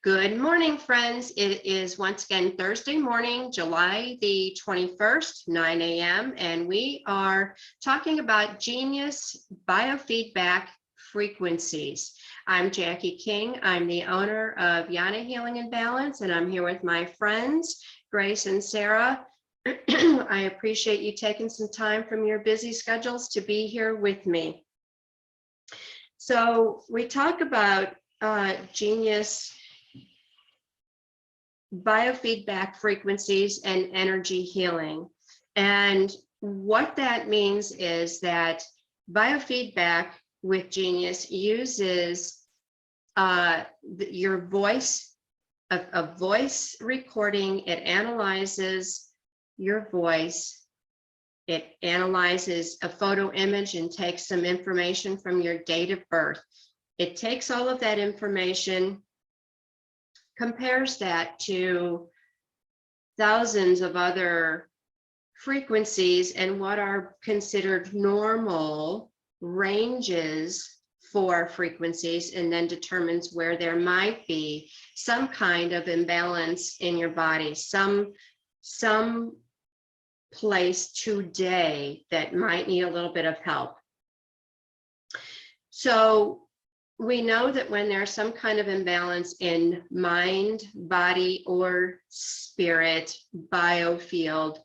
Good morning, friends. It is once again Thursday morning, July the 21st, 9 a.m., and we are talking about genius biofeedback frequencies. I'm Jackie King. I'm the owner of Yana Healing and Balance, and I'm here with my friends, Grace and Sarah. I appreciate you taking some time from your busy schedules to be here with me. So we talk about genius biofeedback frequencies and energy healing. And what that means is that biofeedback with Genius uses your voice, a voice recording. It analyzes your voice. It analyzes a photo image and takes some information from your date of birth. It takes all of that information, compares that to thousands of other frequencies and what are considered normal ranges for frequencies, and then determines where there might be some kind of imbalance in your body, some place today that might need a little bit of help. So we know that when there's some kind of imbalance in mind, body, or spirit biofield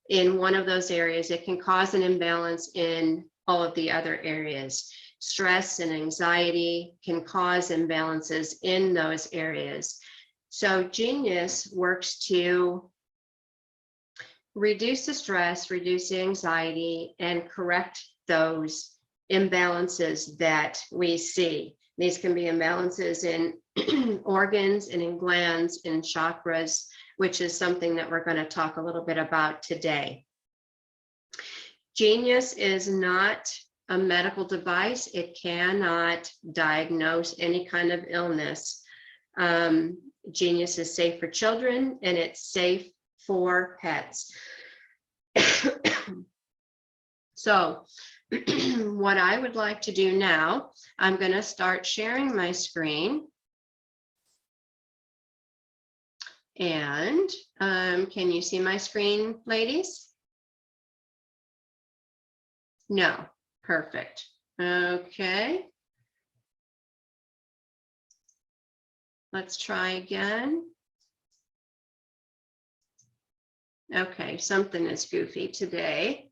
in one of those areas, it can cause an imbalance in all of the other areas. Stress and anxiety can cause imbalances in those areas. So Genius works to reduce the stress, reduce the anxiety, and correct those imbalances that we see. These can be imbalances in organs and in glands and chakras, which is something that we're going to talk a little bit about today. Genius is not a medical device. It cannot diagnose any kind of illness. Genius is safe for children, and it's safe for pets. So what I would like to do now, I'm going to start sharing my screen. And can you see my screen, ladies? No, perfect. Okay. Let's try again. Okay, something is goofy today.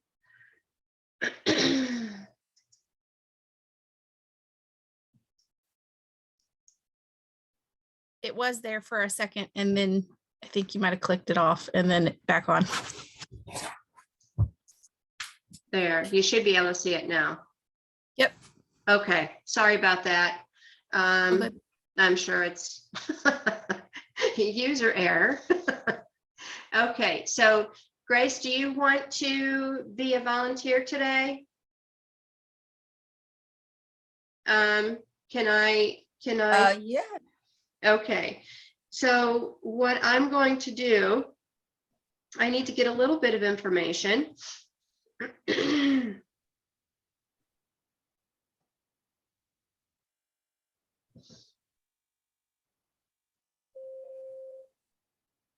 It was there for a second, and then I think you might have clicked it off and then back on. There, you should be able to see it now. Yep. Okay, sorry about that. I'm sure it's user error. Okay, so Grace, do you want to be a volunteer today? Can I? Yeah. Okay, so what I'm going to do, I need to get a little bit of information.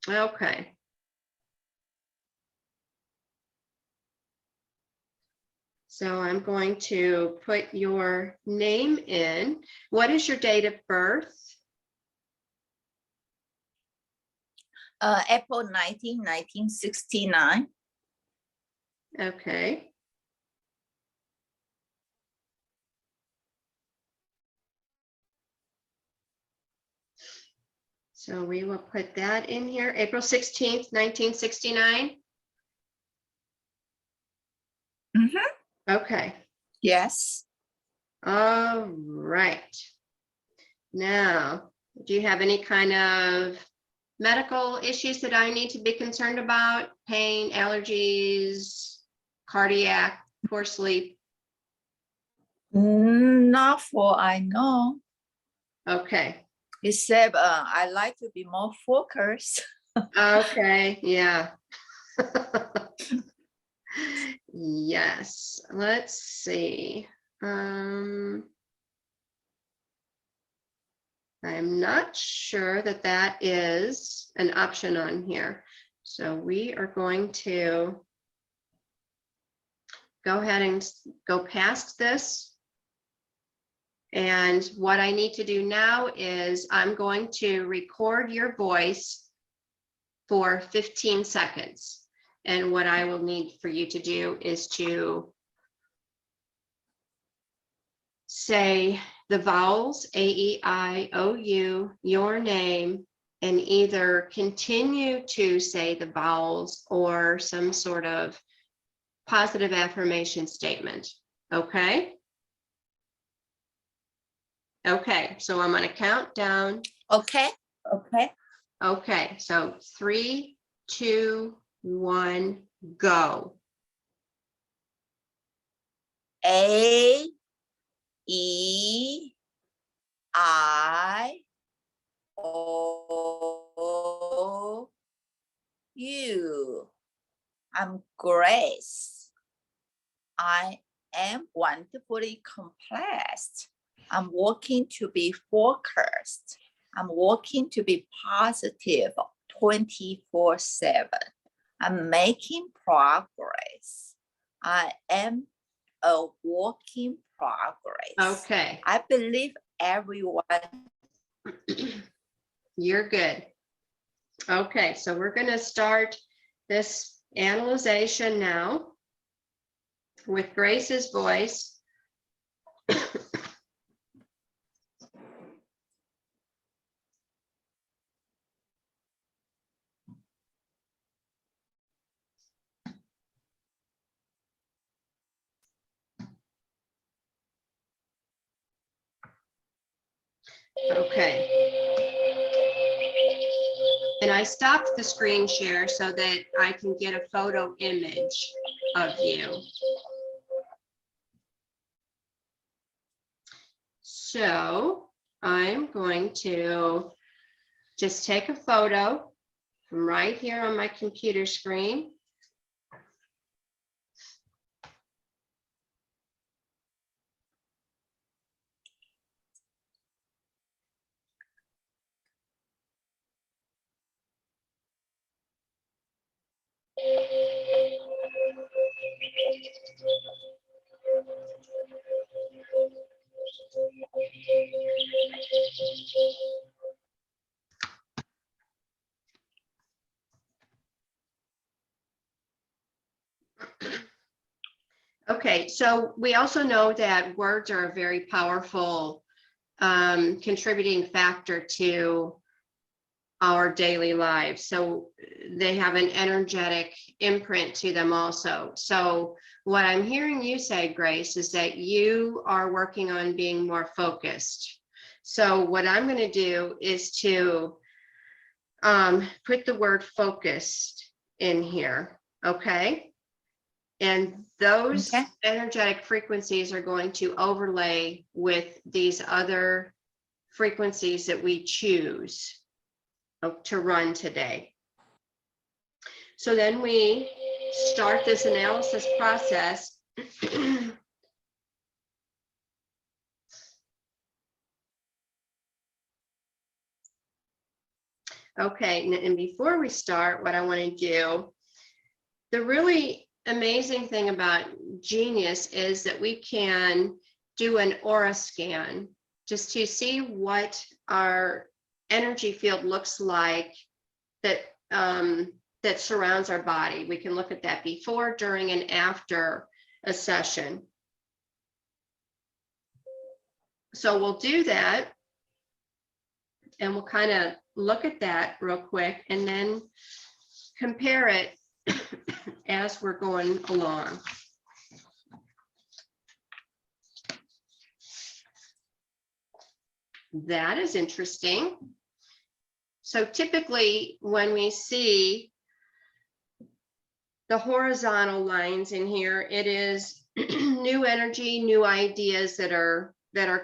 Okay. So I'm going to put your name in. What is your date of birth? April 19, 1969. Okay. So we will put that in here, April 16th, 1969. Mm-hmm. Okay. Yes. All right. Now, do you have any kind of medical issues that I need to be concerned about? Pain, allergies, cardiac, poor sleep? Not for I know. Okay. Except I like to be more focused. Okay, yeah. Yes, let's see. I'm not sure that that is an option on here. So we are going to go ahead and go past this. And what I need to do now is I'm going to record your voice for 15 seconds. And what I will need for you to do is to say the vowels, A, E, I, O, U, your name, and either continue to say the vowels or some sort of positive affirmation statement. Okay? Okay, so I'm going to count down. Okay. Okay. Okay, so 3, 2, 1, go. A, E, I, O, U. I'm Grace. I am wonderfully complex. I'm working to be focused. I'm working to be positive 24/7. I'm making progress. I am a work in progress. Okay, I believe everyone. you're good. Okay, so we're going to start this analyzation now with Grace's voice. Okay. And I stopped the screen share so that I can get a photo image of you. So I'm going to just take a photo from right here on my computer screen. Okay, so we also know that words are a very powerful contributing factor to our daily lives. So they have an energetic imprint to them also. So what I'm hearing you say, Grace, is that you are working on being more focused. So what I'm going to do is to put the word focused in here, okay? And those Okay. energetic frequencies are going to overlay with these other frequencies that we choose to run today. So then we start this analysis process. Okay, and before we start, what I want to do, the really amazing thing about Genius is that we can do an aura scan just to see what our energy field looks like that that surrounds our body. We can look at that before, during, and after a session. So we'll do that, and we'll kind of look at that real quick and then compare it as we're going along. That is interesting. So typically when we see the horizontal lines in here, it is new energy, new ideas that are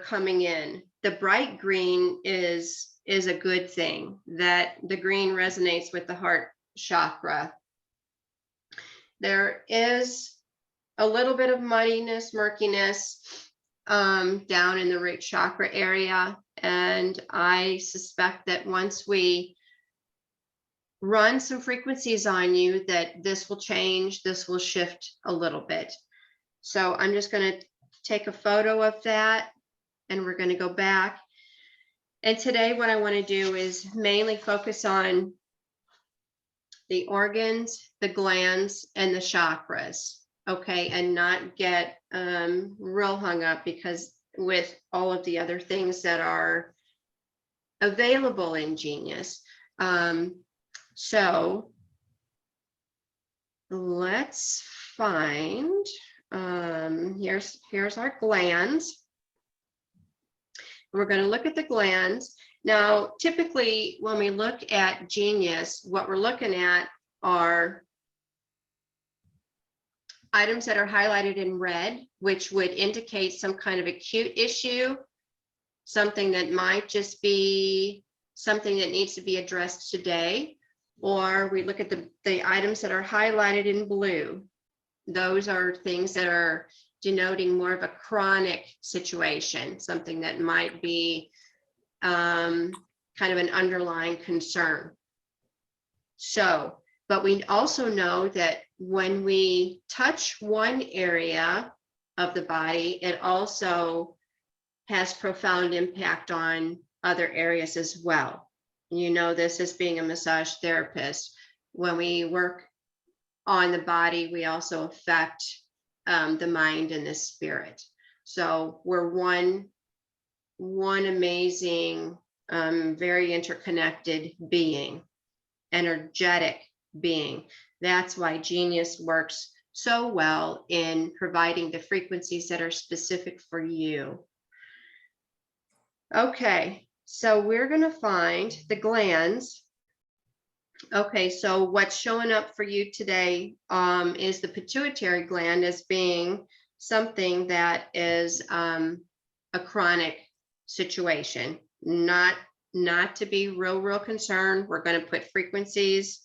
coming in. The bright green is a good thing, that the green resonates with the heart chakra. There is a little bit of muddiness, murkiness down in the root chakra area, And I suspect that once we run some frequencies on you, that this will change, this will shift a little bit. So I'm just going to take a photo of that, and we're going to go back. And today what I want to do is mainly focus on the organs, the glands, and the chakras. Okay, and not get real hung up because with all of the other things that are available in Genius. So let's find, here's our glands. We're going to look at the glands. Now, typically when we look at Genius, what we're looking at are items that are highlighted in red, which would indicate some kind of acute issue, something that might just be something that needs to be addressed today. Or we look at the items that are highlighted in blue. Those are things that are denoting more of a chronic situation, something that might be kind of an underlying concern. So, but we also know that when we touch one area of the body, it also has profound impact on other areas as well. You know this as being a massage therapist. When we work on the body, we also affect the mind and the spirit. So we're one amazing, very interconnected being, energetic being. That's why Genius works so well in providing the frequencies that are specific for you. Okay, so we're going to find the glands. Okay, so what's showing up for you today is the pituitary gland as being something that is a chronic situation, not to be real concerned. We're going to put frequencies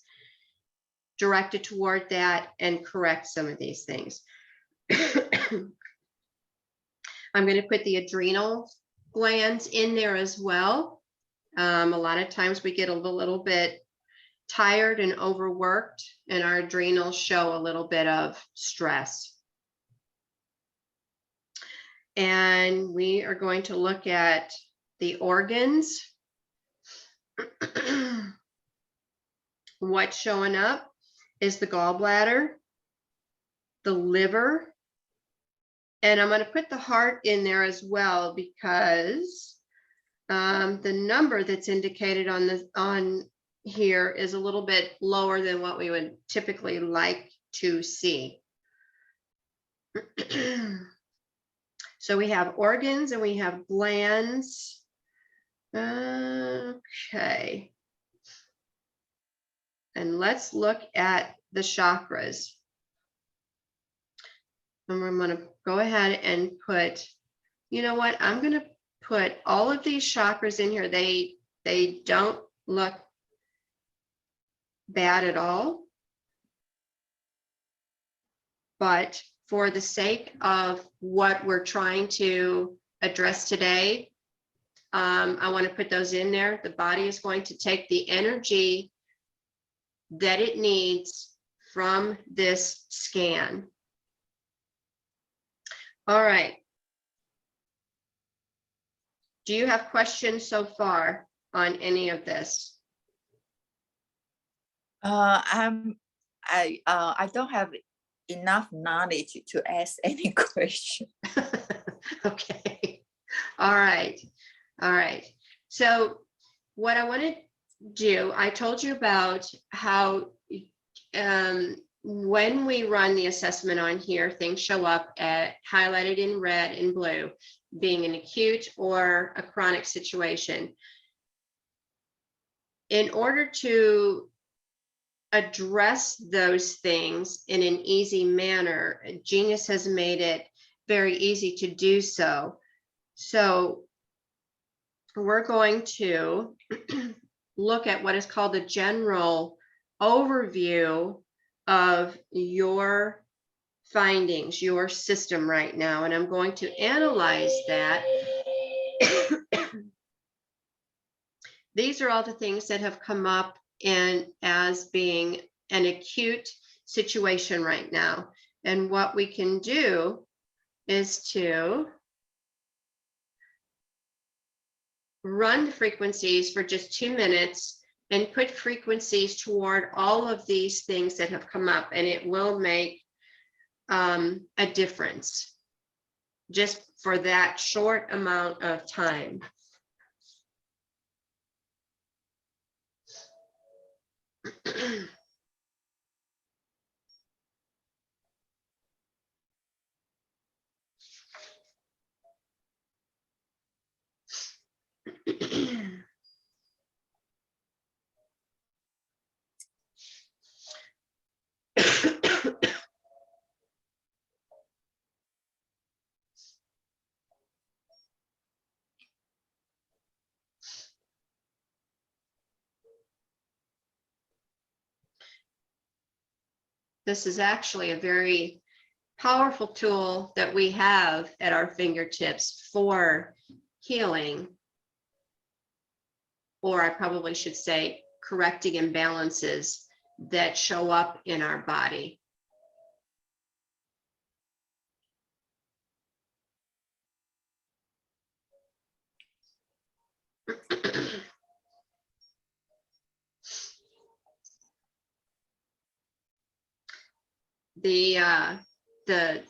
directed toward that and correct some of these things. I'm going to put the adrenal glands in there as well. A lot of times we get a little bit tired and overworked, and our adrenals show a little bit of stress. And we are going to look at the organs. What's showing up is the gallbladder, the liver, and I'm going to put the heart in there as well because the number that's indicated on here is a little bit lower than what we would typically like to see. So we have organs and we have glands. Okay. And let's look at the chakras. And I'm going to go ahead and put, you know what, I'm going to put all of these chakras in here. They don't look bad at all. But for the sake of what we're trying to address today, I want to put those in there. The body is going to take the energy that it needs from this scan. All right. Do you have questions so far on any of this? I don't have enough knowledge to ask any question. Okay. All right. All right. So what I want to do, I told you about how when we run the assessment on here, things show up at highlighted in red and blue, being an acute or a chronic situation. In order to address those things in an easy manner, Genius has made it very easy to do so. So we're going to look at what is called the general overview of your findings, your system right now. And I'm going to analyze that these are all the things that have come up in as being an acute situation right now. And what we can do is to run the frequencies for just 2 minutes and put frequencies toward all of these things that have come up, and it will make a difference just for that short amount of time. This is actually a very powerful tool that we have at our fingertips for healing, or I probably should say correcting imbalances that show up in our body. The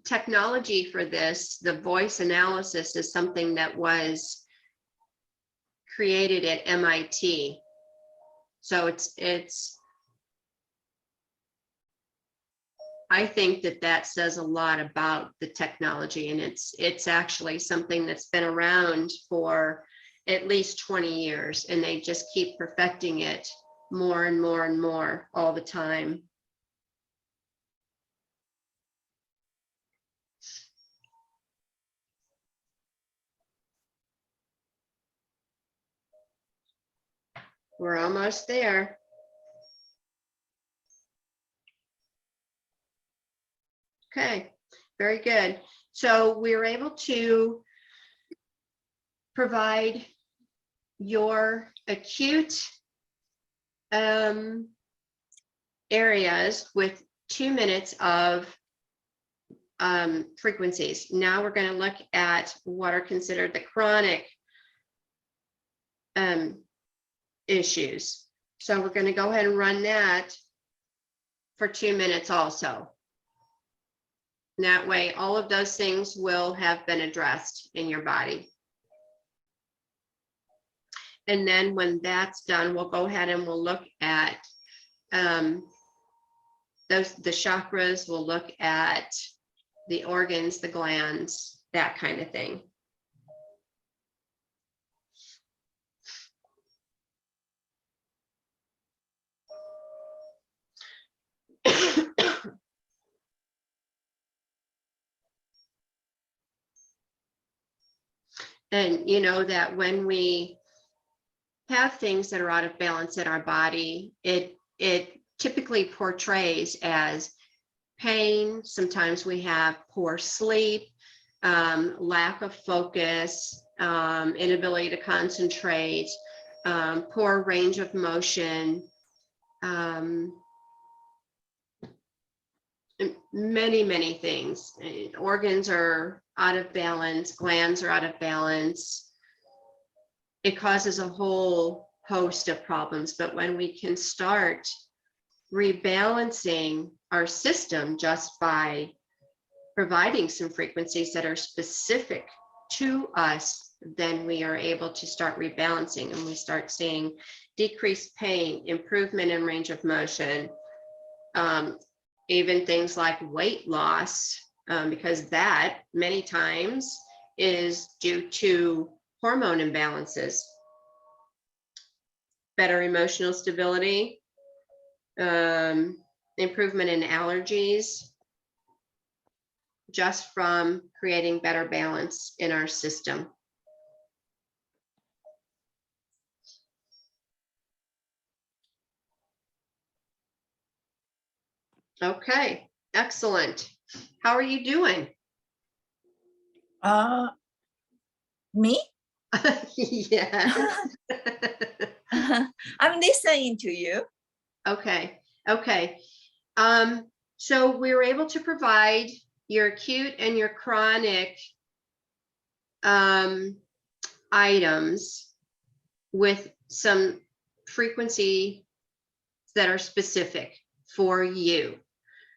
technology for this, the voice analysis, is something that was created at MIT. So it's I think that says a lot about the technology, and it's actually something that's been around for at least 20 years, and they just keep perfecting it more and more and more all the time. We're almost there. Okay, very good. So we were able to provide your acute areas with 2 minutes of frequencies. Now we're going to look at what are considered the chronic issues. So we're going to go ahead and run that for 2 minutes also. And that way, all of those things will have been addressed in your body. And then when that's done, we'll go ahead and we'll look at the chakras, we'll look at the organs, the glands, that kind of thing. And you know that when we have things that are out of balance in our body, it typically portrays as pain. Sometimes we have poor sleep, lack of focus, inability to concentrate, poor range of motion, many things. Organs are out of balance, glands are out of balance. It causes a whole host of problems. But when we can start rebalancing our system just by providing some frequencies that are specific to us, then we are able to start rebalancing, and we start seeing decreased pain, improvement in range of motion, even things like weight loss, because that many times is due to hormone imbalances. Better emotional stability, improvement in allergies, just from creating better balance in our system. Okay, excellent. How are you doing? Me? Yeah. I'm listening to you. Okay. Okay. So we were able to provide your acute and your chronic items with some frequency that are specific for you.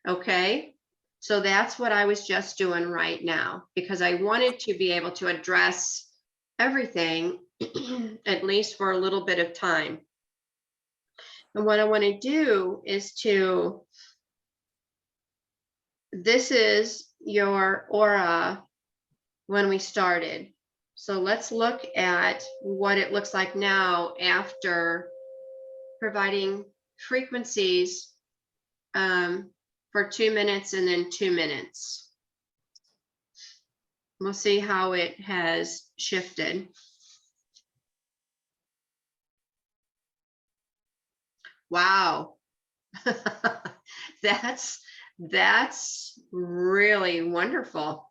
Okay. So that's what I was just doing right now, because I wanted to be able to address everything at least for a little bit of time. And what I want to do is this is your aura when we started. So let's look at what it looks like now after providing frequencies for 2 minutes and then 2 minutes. We'll see how it has shifted. Wow. That's really wonderful.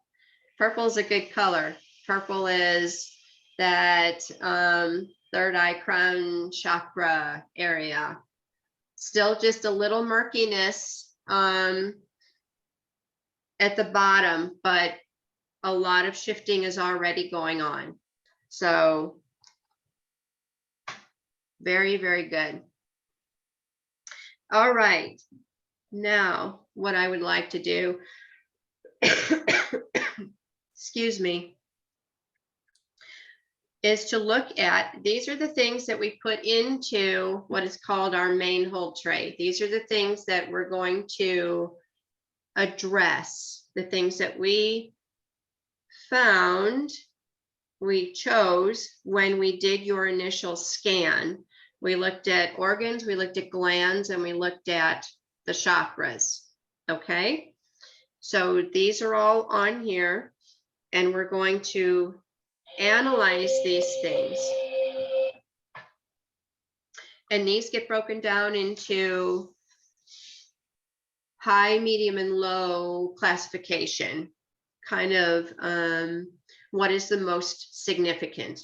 Purple is a good color. Purple is that third eye crown chakra area. Still just a little murkiness at the bottom, but a lot of shifting is already going on. So very, very good. All right. Now, what I would like to do, excuse me, is to look at, these are the things that we put into what is called our main hold tray. These are the things that we're going to address, the things that we found, we chose when we did your initial scan. We looked at organs, we looked at glands, and we looked at the chakras. Okay, so these are all on here, and we're going to analyze these things. And these get broken down into high, medium, and low classification, kind of what is the most significant.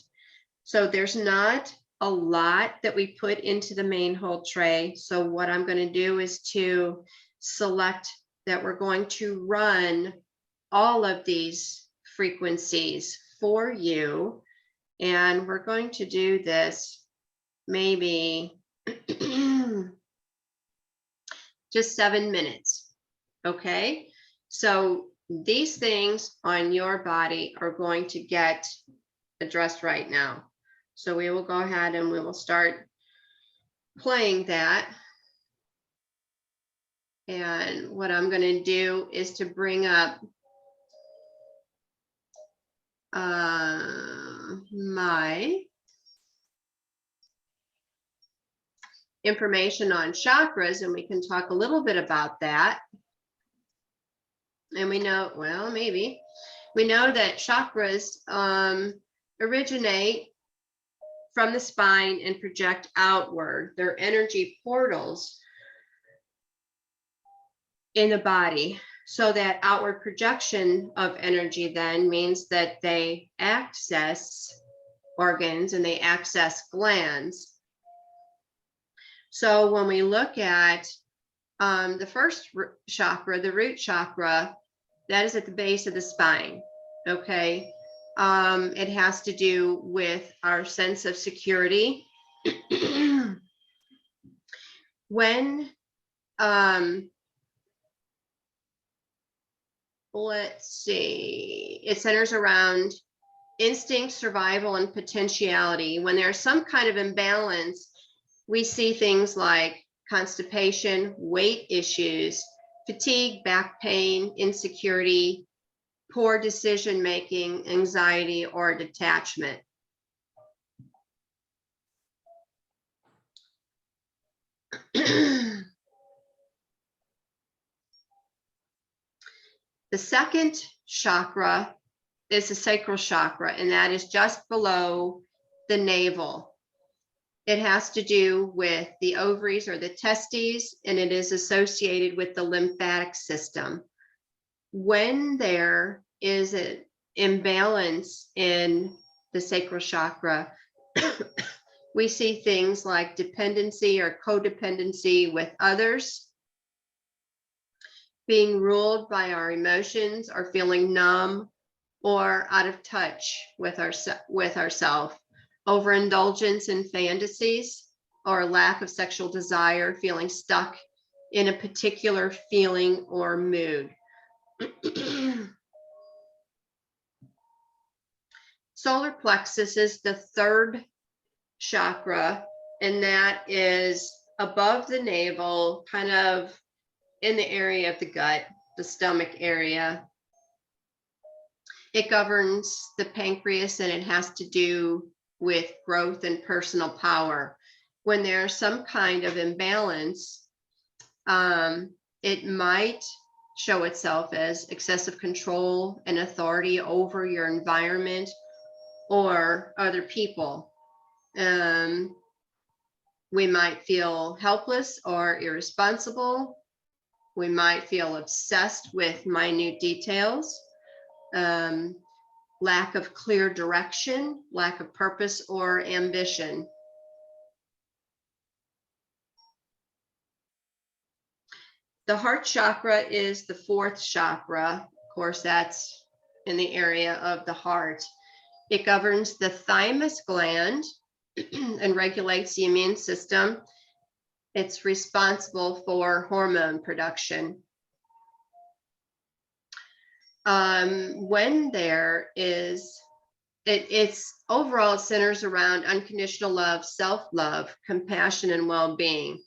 So there's not a lot that we put into the main hold tray. So what I'm going to do is to select that we're going to run all of these frequencies for you. And we're going to do this maybe just 7 minutes. Okay. So these things on your body are going to get addressed right now. So we will go ahead and we will start playing that. And what I'm going to do is to bring up my information on chakras, and we can talk a little bit about that. And we know, well, maybe we know that chakras originate from the spine and project outward. They're energy portals in the body. So that outward projection of energy then means that they access organs and they access glands. So when we look at the first chakra, the root chakra, that is at the base of the spine. Okay. It has to do with our sense of security. When, let's see, it centers around instinct, survival, and potentiality. When there's some kind of imbalance, we see things like constipation, weight issues, fatigue, back pain, insecurity, poor decision-making, anxiety, or detachment. The second chakra is the sacral chakra, and that is just below the navel. It has to do with the ovaries or the testes, and it is associated with the lymphatic system. When there is an imbalance in the sacral chakra, We see things like dependency or codependency with others, being ruled by our emotions or feeling numb or out of touch with ourselves, overindulgence in fantasies or lack of sexual desire, feeling stuck in a particular feeling or mood. Solar plexus is the third chakra, and that is above the navel, kind of in the area of the gut, the stomach area. It governs the pancreas, and it has to do with growth and personal power. When there's some kind of imbalance, it might show itself as excessive control and authority over your environment or other people. We might feel helpless or irresponsible. We might feel obsessed with minute details, lack of clear direction, lack of purpose or ambition. The heart chakra is the fourth chakra. Of course, that's in the area of the heart. It governs the thymus gland and regulates the immune system. It's responsible for hormone production. When there is, it's overall, it centers around unconditional love, self-love, compassion, and well-being.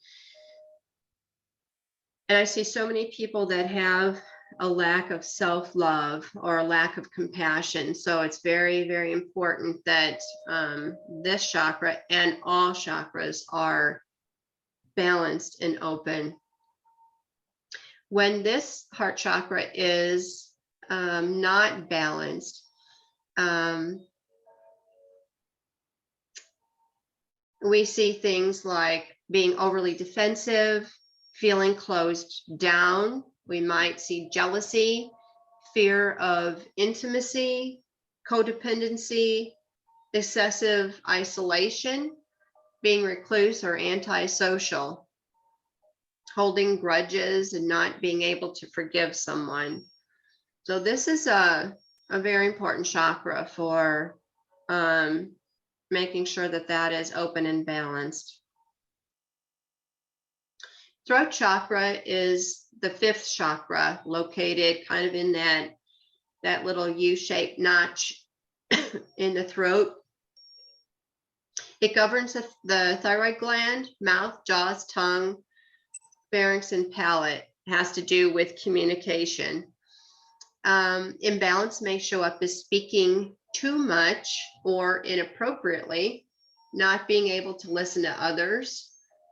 And I see so many people that have a lack of self-love or a lack of compassion. So it's very, very important that this chakra and all chakras are balanced and open. When this heart chakra is not balanced, we see things like being overly defensive, feeling closed down. We might see jealousy, fear of intimacy, codependency, excessive isolation, being recluse or antisocial, holding grudges and not being able to forgive someone. So this is a very important chakra for making sure that that is open and balanced. Throat chakra is the fifth chakra, located kind of in that little U-shaped notch in the throat. It governs the thyroid gland, mouth, jaws, tongue, pharynx, and palate. It has to do with communication. Imbalance may show up as speaking too much or inappropriately, not being able to listen to others,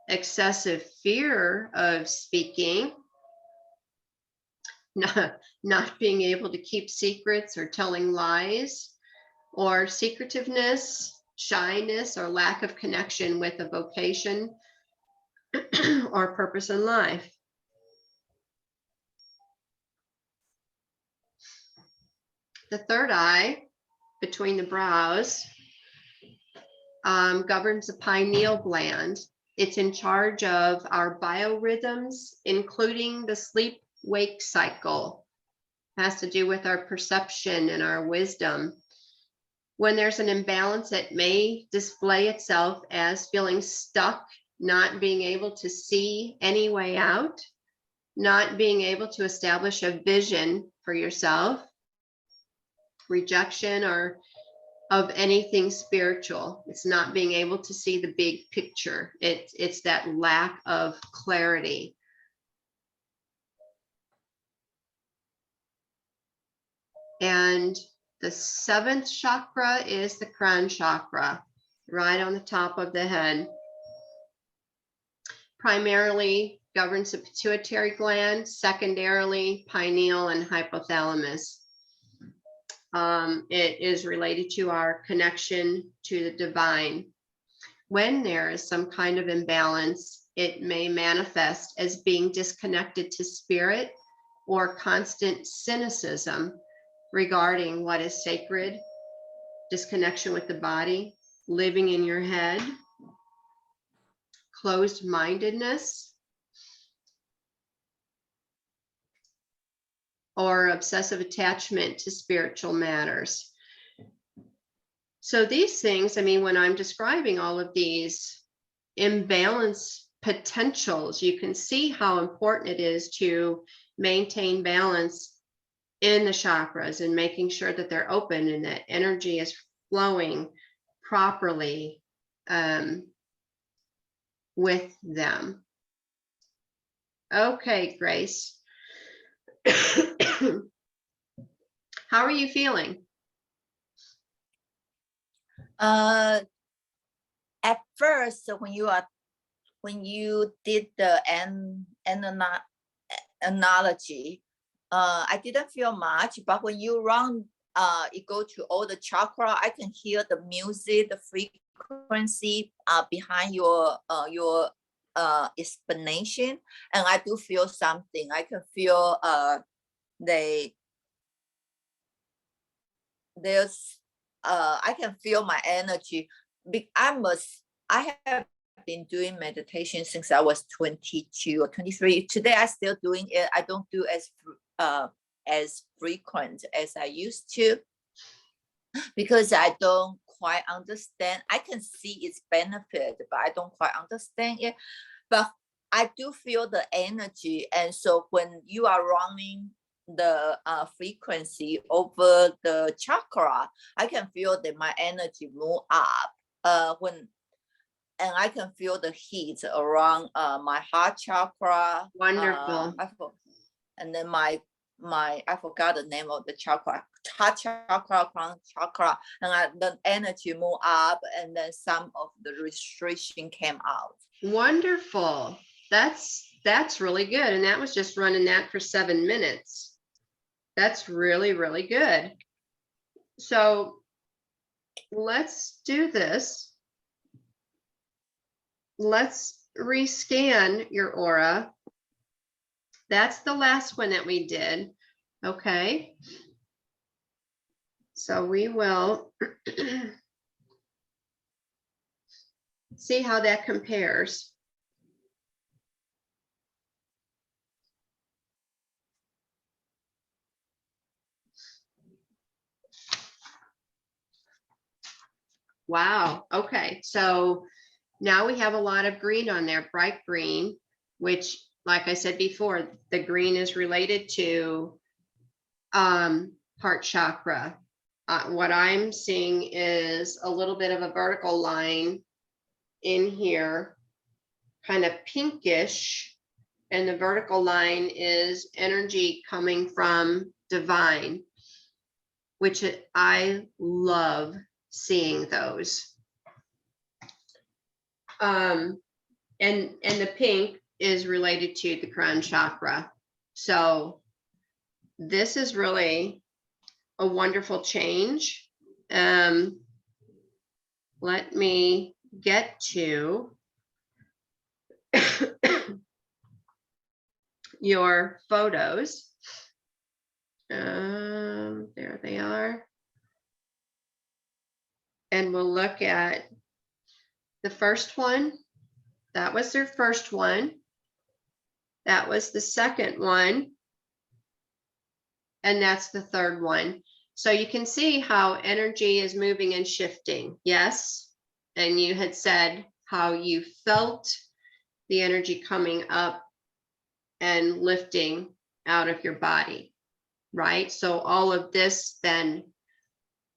excessive fear of speaking, not being able to keep secrets or telling lies, or secretiveness, shyness, or lack of connection with a vocation or purpose in life. The third eye, between the brows, governs the pineal gland. It's in charge of our biorhythms, including the sleep-wake cycle. It has to do with our perception and our wisdom. When there's an imbalance, it may display itself as feeling stuck, not being able to see any way out, not being able to establish a vision for yourself, rejection or of anything spiritual. It's not being able to see the big picture. It's that lack of clarity. And the seventh chakra is the crown chakra, right on the top of the head. Primarily governs the pituitary gland, secondarily pineal and hypothalamus. It is related to our connection to the divine. When there is some kind of imbalance, it may manifest as being disconnected to spirit or constant cynicism regarding what is sacred, disconnection with the body, living in your head, closed-mindedness, or obsessive attachment to spiritual matters. So these things, I mean, when I'm describing all of these imbalance potentials, you can see how important it is to maintain balance in the chakras and making sure that they're open and that energy is flowing properly with them. Okay, Grace. How are you feeling? At first, when you did the analogy, I didn't feel much, but when you run, you go to all the chakra, I can hear the music, the frequency behind your explanation, and I do feel something. I can feel I can feel my energy. I have been doing meditation since I was 22 or 23. Today I still doing it. I don't do as frequent as I used to, because I don't quite understand. I can see its benefit, but I don't quite understand it. But I do feel the energy, and so when you are running the frequency over the chakra, I can feel that my energy move up. And I can feel the heat around my heart chakra. Wonderful. And then I forgot the name of the chakra, heart chakra, crown chakra, and the energy move up, and then some of the restriction came out. Wonderful. That's really good. And that was just running that for 7 minutes. That's really, really good. So let's do this. Let's rescan your aura. That's the last one that we did. Okay. So we will see how that compares. Wow. Okay. So now we have a lot of green on there, bright green, which, like I said before, the green is related to heart chakra. What I'm seeing is a little bit of a vertical line in here, kind of pinkish, and the vertical line is energy coming from divine, which I love seeing those. And the pink is related to the crown chakra. So this is really a wonderful change. Let me get to your photos. There they are. And we'll look at the first one. That was their first one. That was the second one. And that's the third one. So you can see how energy is moving and shifting. Yes. And you had said how you felt the energy coming up and lifting out of your body, right? So all of this then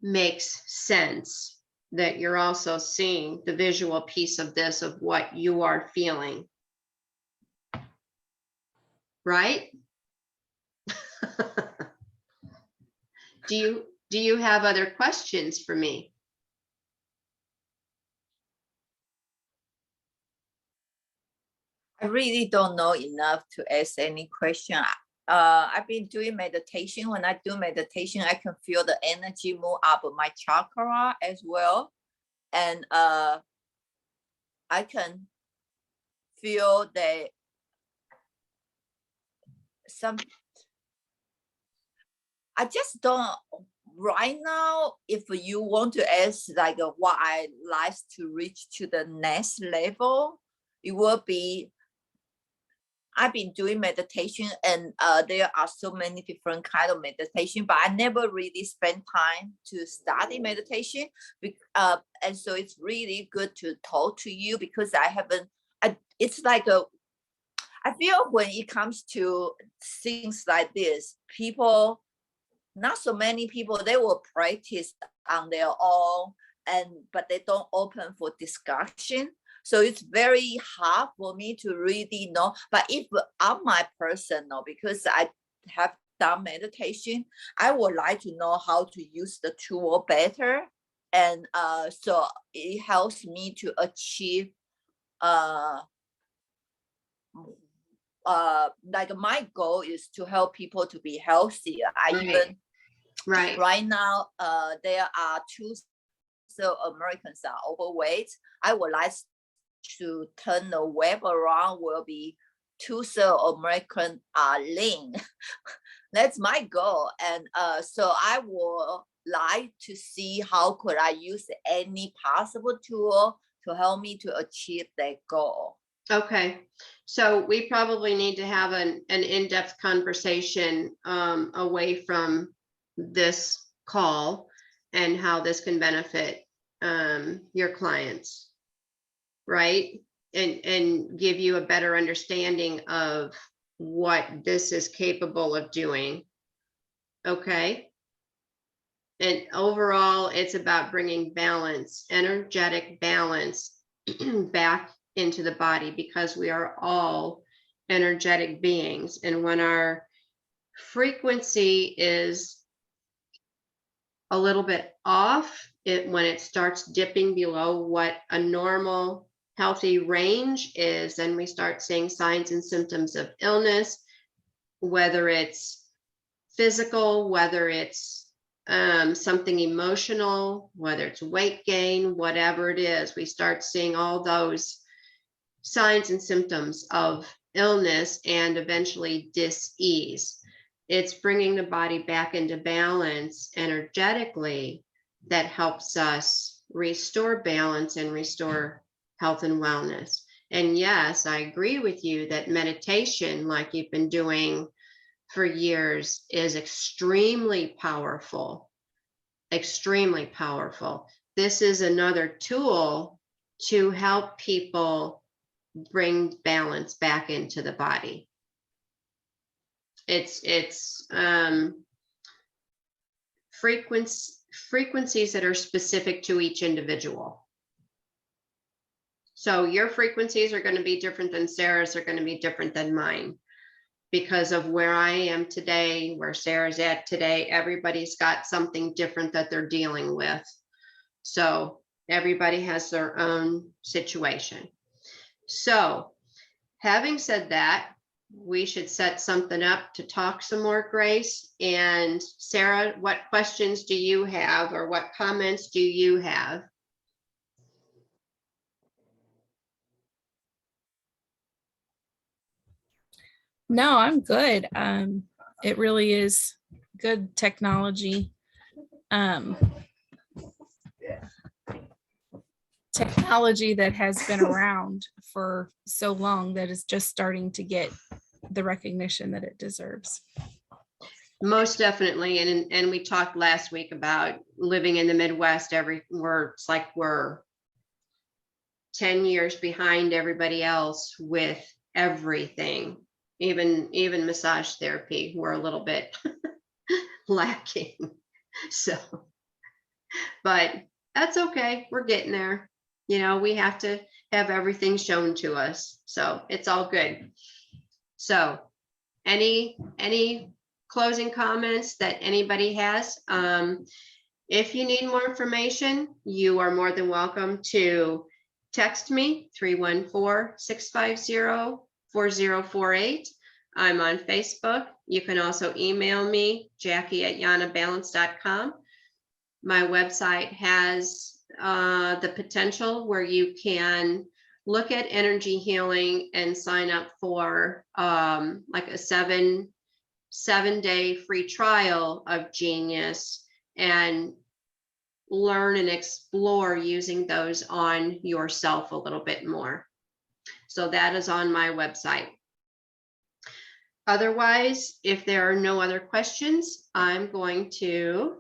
makes sense, that you're also seeing the visual piece of this, of what you are feeling, right? Do you have other questions for me? I really don't know enough to ask any question. I've been doing meditation. When I do meditation, I can feel the energy move up my chakra as well. And I can feel that I just don't, right now, if you want to ask like what I like to reach to the next level, it will be, I've been doing meditation, and there are so many different kind of meditation, but I never really spent time to study meditation. And so it's really good to talk to you, because it's like I feel when it comes to things like this, people, not so many people, they will practice on their own, but they don't open for discussion. So it's very hard for me to really know. But if I'm my personal, because I have done meditation, I would like to know how to use the tool better. And so it helps me to achieve like my goal is to help people to be healthy. Right now, there are 2/3 Americans are overweight. I would like to turn the web around, will be 2/3 American are lean. That's my goal. And so I would like to see how could I use any possible tool to help me to achieve that goal. Okay, so we probably need to have an in-depth conversation away from this call and how this can benefit your clients, right? And give you a better understanding of what this is capable of doing. Okay. And overall, it's about bringing balance, energetic balance back into the body, because we are all energetic beings. And when our frequency is a little bit off, when it starts dipping below what a normal healthy range is, then we start seeing signs and symptoms of illness, whether it's physical, whether it's something emotional, whether it's weight gain, whatever it is, we start seeing all those signs and symptoms of illness and eventually dis-ease. It's bringing the body back into balance energetically that helps us restore balance and restore health and wellness. And yes, I agree with you that meditation, like you've been doing for years, is extremely powerful, extremely powerful. This is another tool to help people bring balance back into the body. It's frequencies that are specific to each individual. So your frequencies are going to be different than Sarah's, are going to be different than mine, because of where I am today, where Sarah's at today. Everybody's got something different that they're dealing with. So everybody has their own situation. So having said that, we should set something up to talk some more, Grace. And Sarah, what questions do you have, or what comments do you have? No, I'm good. It really is good technology. Technology that has been around for so long that is just starting to get the recognition that it deserves. Most definitely. And we talked last week about living in the Midwest, it's like we're 10 years behind everybody else with everything, even massage therapy. We're a little bit lacking. So, but that's okay. We're getting there. You know, we have to have everything shown to us. So it's all good. So any closing comments that anybody has? If you need more information, you are more than welcome to text me 314-650-4048. I'm on Facebook. You can also email me, Jackie@yanabalance.com. My website has the potential where you can look at energy healing and sign up for like a seven-day free trial of Genius, and learn and explore using those on yourself a little bit more. So that is on my website. Otherwise, if there are no other questions, I'm going to